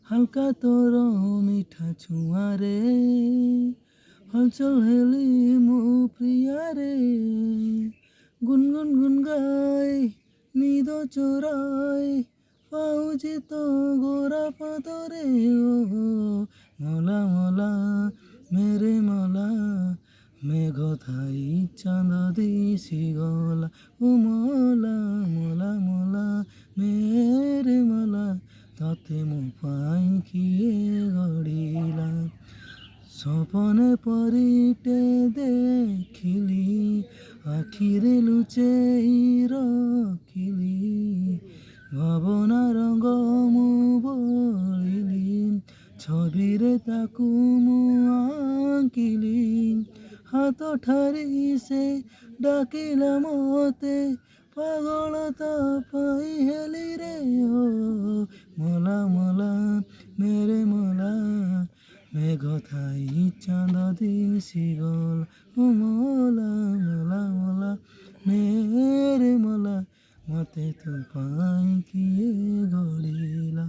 ହାଲକା ତୋର ମିଠା ଛୁଆଁରେ ହଲଚଲ ହେଲି ମୋ ପ୍ରିୟାରେ ଗୁନଗୁନ ଗାଇ ନିଦ ଚୋରାଇ ପାଉଛି ତୋ ଗୋରା ପାଦରେ ମଲା ମଲା মেরে মলা মেঘ ଥାଇ ଚାନ୍ଦ ଦିଶିଗଲା ଓ ମଲା ମଲା ମଲା মেরে ମଲା ତତେ ମୋ ପାଇଁ କିଏ ଗଢ଼ିଲା ସପନେ ପରିଟେ ଦେଖିଲି ଆଖିରେ ଲୁଚେଇ ରଖିଲି ଭାବନା ରଙ୍ଗ ମୁଁ ବୋଳିଲି ছবিরে তাকু ମୁଁ আঁকিলি হাত ঠারি সে ডাকিলা মতে পাগল তা পাই হেলি রে ও মলা মলা মেরে মলা মেঘ ଥାଇ ଚାନ୍ଦ ଦିଶିଗଲା ଓ ମଲା ମଲା ମଲା মেরে ମଲା ମତେ ତୋ ପାଇଁ କିଏ ଗଢ଼ିଲା।